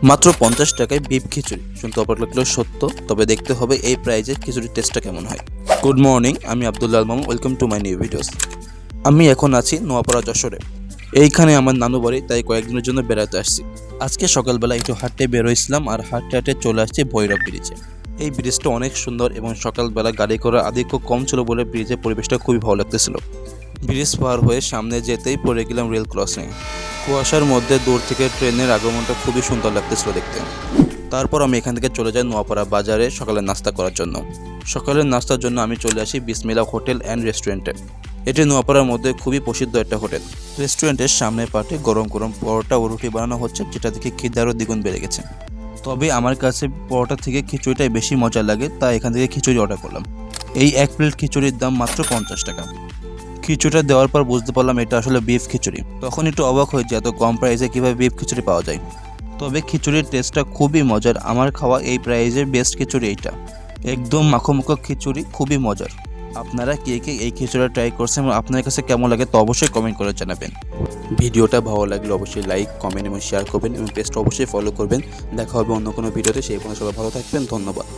মাত্র 50 টাকায় বিফ খিচুড়ি। শুনতে অবাক লাগলেও সত্য, তবে দেখতে হবে এই প্রাইজে খিচুড়ির টেস্টটা কেমন হয়। গুড মর্নিং, আমি Abdullah Al Mamun. Welcome to my new videos. আমি এখন আছি নোয়াপাড়া যশোরে। এইখানে আমার নানু বাড়ি, তাই কয়েকদিনের জন্য বেড়াতে আসছি। আজকে সকালবেলা একটু হাঁটতে বেরোইছিলাম আর হাঁটতে হাঁটতে চলে আসছি ভৈরব ব্রিজে। এই ব্রিজটা অনেক সুন্দর এবং সকালবেলা গাড়ি করার আধিক্য কম ছিল বলে ব্রিজের পরিবেশটা খুবই ভালো লাগতেছিল। ব্রিজ পার হয়ে সামনে যেতেই পড়ে গেলাম রেল ক্রসিং। কুয়াশার মধ্যে দূর থেকে ট্রেনের আগমনটা খুবই সুন্দর লাগতেছিল দেখতে। তারপর আমি এখান থেকে চলে যাই নোয়াপাড়া বাজারে সকালের নাস্তা করার জন্য। সকালের নাস্তার জন্য আমি চলে আসি বিসমিল্লাহ হোটেল অ্যান্ড রেস্টুরেন্টে। এটি নোয়াপাড়ার মধ্যে খুবই প্রসিদ্ধ একটা হোটেল। রেস্টুরেন্টের সামনের পাটে গরম গরম পরোটা ও রুটি বানানো হচ্ছে, যেটা দেখে খিদে আরও দ্বিগুণ বেড়ে গেছে। তবে আমার কাছে পরোটা থেকে খিচুড়িটাই বেশি মজা লাগে, তাই এখান থেকে খিচুড়ি অর্ডার করলাম। এই এক প্লেট খিচুড়ির দাম মাত্র 50 টাকা। খিচুড়িটা দেওয়ার পর বুঝতে পারলাম এটা আসলে বিফ খিচুড়ি। তখন একটু অবাক হয়ে যে এত কম প্রাইসে কীভাবে বিফ খিচুড়ি পাওয়া যায়। তবে খিচুড়ির টেস্টটা খুবই মজার। আমার খাওয়া এই প্রাইজের বেস্ট খিচুড়ি এইটা। একদম মাখো মাখো খিচুড়ি, খুবই মজার। আপনারা কে কে এই খিচুড়িটা ট্রাই করছেন এবং আপনার কাছে কেমন লাগে তো অবশ্যই কমেন্ট করে জানাবেন। ভিডিওটা ভালো লাগলে অবশ্যই লাইক, কমেন্ট এবং শেয়ার করবেন এবং পেজটা অবশ্যই ফলো করবেন। দেখা হবে অন্য কোনো ভিডিওতে। সেই পর্যন্ত সবাই ভালো থাকবেন। ধন্যবাদ।